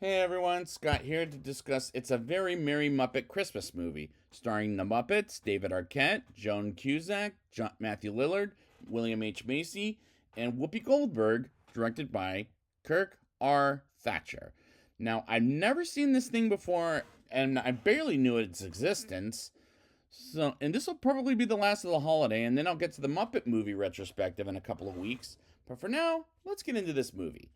Hey everyone, Scott here to discuss It's a Very Merry Muppet Christmas Movie, starring the Muppets, David Arquette, Joan Cusack, Matthew Lillard, William H. Macy, and Whoopi Goldberg, directed by Kirk R. Thatcher. Now, I've never seen this thing before, and I barely knew its existence. And this will probably be the last of the holiday, and then I'll get to the Muppet movie retrospective in a couple of weeks. But for now, let's get into this movie.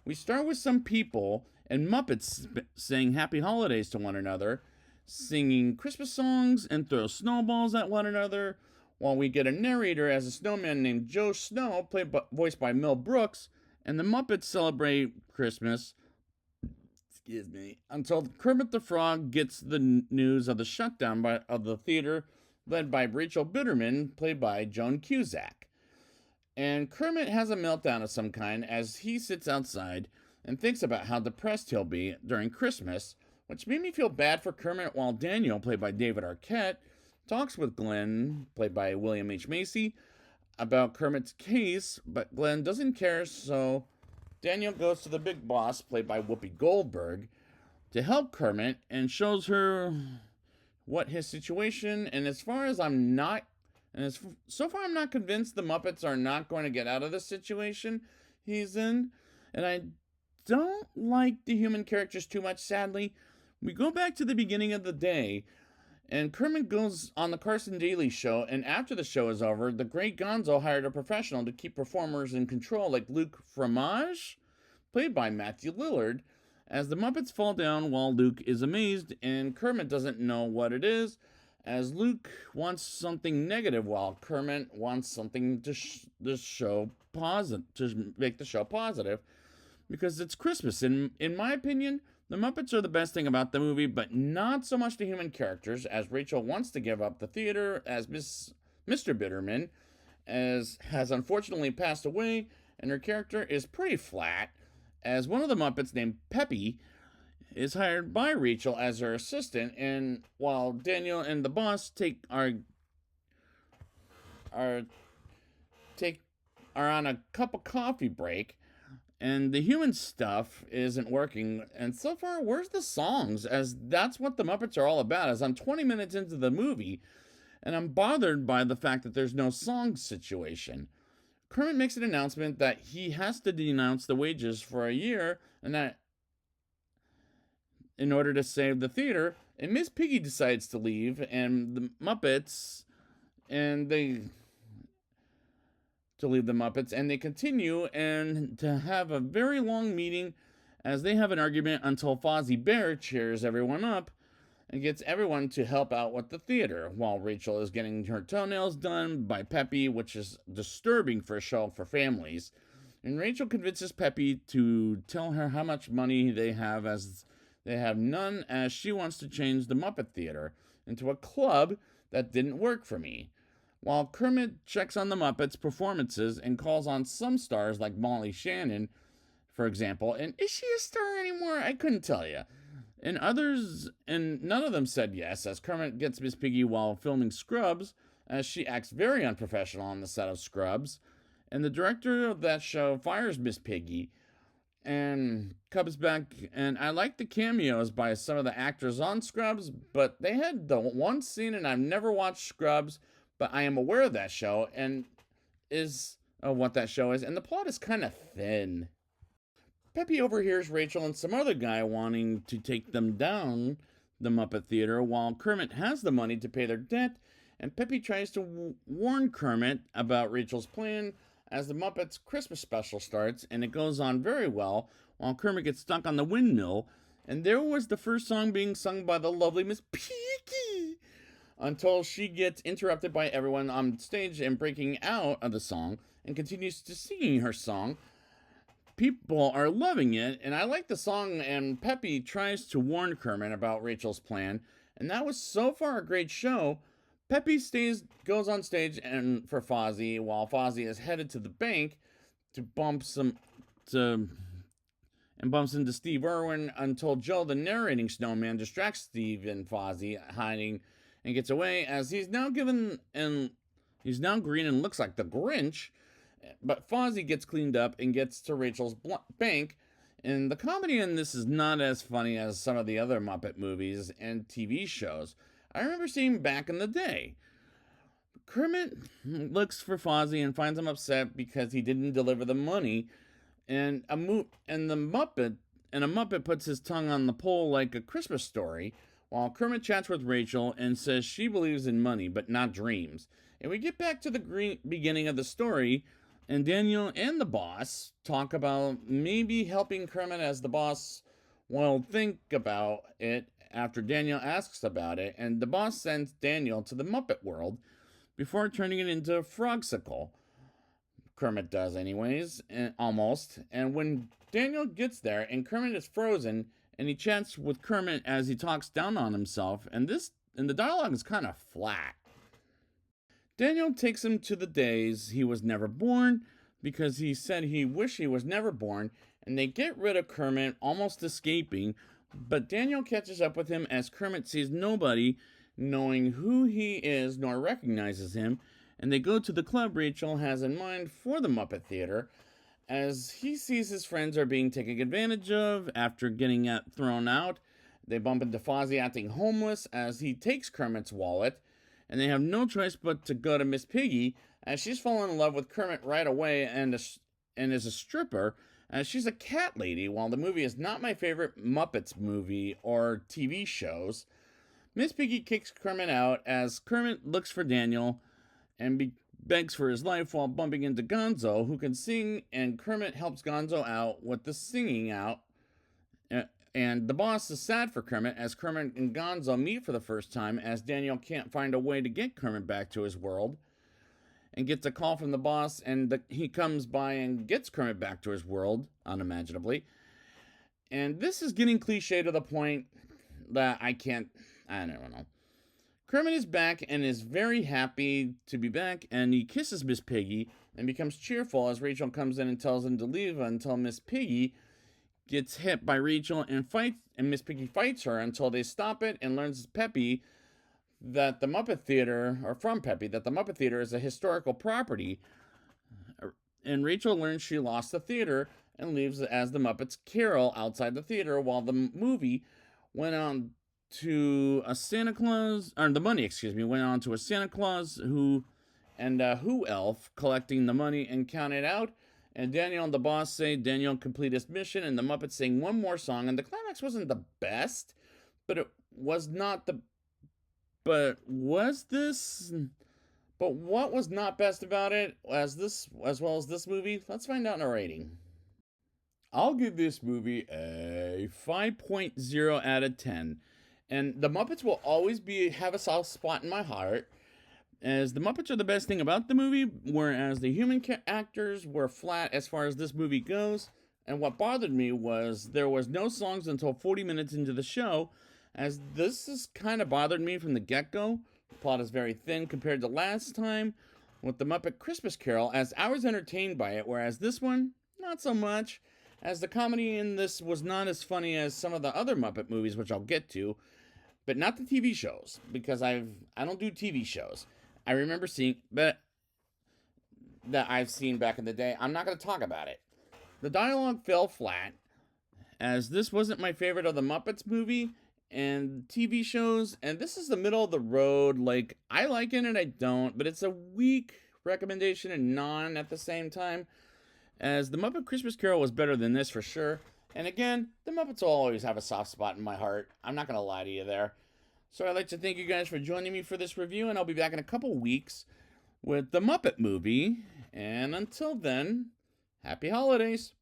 We start with some people and Muppets saying happy holidays to one another, singing Christmas songs and throw snowballs at one another, while we get a narrator as a snowman named Joe Snow, voiced by Mel Brooks, and the Muppets celebrate Christmas, until Kermit the Frog gets the news of the shutdown of the theater, led by Rachel Bitterman, played by Joan Cusack. And Kermit has a meltdown of some kind as he sits outside and thinks about how depressed he'll be during Christmas, which made me feel bad for Kermit while Daniel, played by David Arquette, talks with Glenn, played by William H. Macy, about Kermit's case, but Glenn doesn't care, so Daniel goes to the big boss, played by Whoopi Goldberg, to help Kermit and shows her what his situation, and as far as I'm not so far, I'm not convinced the Muppets are not going to get out of the situation he's in. And I don't like the human characters too much, sadly. We go back to the beginning of the day, and Kermit goes on the Carson Daly show, and after the show is over, the great Gonzo hired a professional to keep performers in control, like Luke Fromage, played by Matthew Lillard, as the Muppets fall down while Luke is amazed, and Kermit doesn't know what it is, as Luke wants something negative while Kermit wants something to make the show positive, because it's Christmas. And in my opinion, the Muppets are the best thing about the movie, but not so much the human characters, as Rachel wants to give up the theater, as Mr. Bitterman has unfortunately passed away, and her character is pretty flat, as one of the Muppets named Peppy is hired by Rachel as her assistant, and while Daniel and the boss are on a cup of coffee break, and the human stuff isn't working. And so far, where's the songs? As that's what the Muppets are all about. As I'm 20 minutes into the movie, and I'm bothered by the fact that there's no song situation. Kermit makes an announcement that he has to denounce the wages for a year, and that in order to save the theater, and Miss Piggy decides to leave, and the Muppets, and they to leave the Muppets, and they continue and to have a very long meeting as they have an argument until Fozzie Bear cheers everyone up and gets everyone to help out with the theater, while Rachel is getting her toenails done by Peppy, which is disturbing for a show for families. And Rachel convinces Peppy to tell her how much money they have, as they have none, as she wants to change the Muppet Theater into a club that didn't work for me. While Kermit checks on the Muppets' performances and calls on some stars like Molly Shannon, for example, and is she a star anymore? I couldn't tell you. And none of them said yes, as Kermit gets Miss Piggy while filming Scrubs, as she acts very unprofessional on the set of Scrubs. And the director of that show fires Miss Piggy, and comes back, and I like the cameos by some of the actors on Scrubs, but they had the one scene, and I've never watched Scrubs, but I am aware of that show, and what that show is, and the plot is kind of thin. Peppy overhears Rachel and some other guy wanting to take them down the Muppet Theater, while Kermit has the money to pay their debt, and Peppy tries to warn Kermit about Rachel's plan, as the Muppets Christmas special starts, and it goes on very well, while Kermit gets stuck on the windmill, and there was the first song being sung by the lovely Miss Piggy, until she gets interrupted by everyone on stage and breaking out of the song, and continues to singing her song. People are loving it, and I like the song, and Peppy tries to warn Kermit about Rachel's plan, and that was so far a great show. Peppy goes on stage and for Fozzie, while Fozzie is headed to the bank to bumps into Steve Irwin, until Joe, the narrating snowman, distracts Steve and Fozzie, hiding, and gets away, as he's now green and looks like the Grinch. But Fozzie gets cleaned up and gets to Rachel's bank, And the comedy in this is not as funny as some of the other Muppet movies and TV shows I remember seeing back in the day. Kermit looks for Fozzie and finds him upset because he didn't deliver the money, and a Muppet puts his tongue on the pole like a Christmas story, while Kermit chats with Rachel and says she believes in money but not dreams. And we get back to the beginning of the story, and Daniel and the boss talk about maybe helping Kermit as the boss will think about it after Daniel asks about it, and the boss sends Daniel to the Muppet world before turning it into Frogsicle. Kermit does, anyways, almost. And when Daniel gets there and Kermit is frozen, and he chats with Kermit as he talks down on himself, and the dialogue is kind of flat. Daniel takes him to the days he was never born because he said he wished he was never born, and they get rid of Kermit, almost escaping, but Daniel catches up with him as Kermit sees nobody knowing who he is nor recognizes him, and they go to the club Rachel has in mind for the Muppet Theater, as he sees his friends are being taken advantage of after getting thrown out. They bump into Fozzie acting homeless as he takes Kermit's wallet, and they have no choice but to go to Miss Piggy, as she's fallen in love with Kermit right away and is a stripper, as she's a cat lady. While the movie is not my favorite Muppets movie or TV shows, Miss Piggy kicks Kermit out as Kermit looks for Daniel and begs for his life while bumping into Gonzo, who can sing, and Kermit helps Gonzo out with the singing out. And the boss is sad for Kermit as Kermit and Gonzo meet for the first time, as Daniel can't find a way to get Kermit back to his world, and gets a call from the boss, and he comes by and gets Kermit back to his world, unimaginably. And this is getting cliche to the point that I don't know. Kermit is back and is very happy to be back, and he kisses Miss Piggy and becomes cheerful as Rachel comes in and tells him to leave until Miss Piggy gets hit by Rachel and Miss Piggy fights her until they stop it, and learns Peppy that the Muppet Theater, or from Peppy, that the Muppet Theater is a historical property. And Rachel learns she lost the theater and leaves as the Muppets carol outside the theater, while the movie went on to a Santa Claus, or the money, went on to a Santa Claus who elf collecting the money and count it out. And Daniel and the boss say Daniel complete his mission, and the Muppets sing one more song, and the climax wasn't the best, but it was not the. But what was not best about it, as well as this movie? Let's find out in a rating. I'll give this movie a 5.0 out of 10. And the Muppets will always have a soft spot in my heart, as the Muppets are the best thing about the movie, whereas the human actors were flat as far as this movie goes. And what bothered me was there was no songs until 40 minutes into the show, as this has kind of bothered me from the get-go. The plot is very thin compared to last time with the Muppet Christmas Carol, as I was entertained by it, whereas this one, not so much, as the comedy in this was not as funny as some of the other Muppet movies, which I'll get to, but not the TV shows, because I don't do TV shows. I remember seeing, but that I've seen back in the day. I'm not going to talk about it. The dialogue fell flat, as this wasn't my favorite of the Muppets movie and TV shows, and this is the middle of the road. Like, I like it and I don't, but it's a weak recommendation and non at the same time, as the Muppet Christmas Carol was better than this for sure. And again, the Muppets will always have a soft spot in my heart. I'm not going to lie to you there. So I'd like to thank you guys for joining me for this review, and I'll be back in a couple weeks with the Muppet movie. And until then, happy holidays.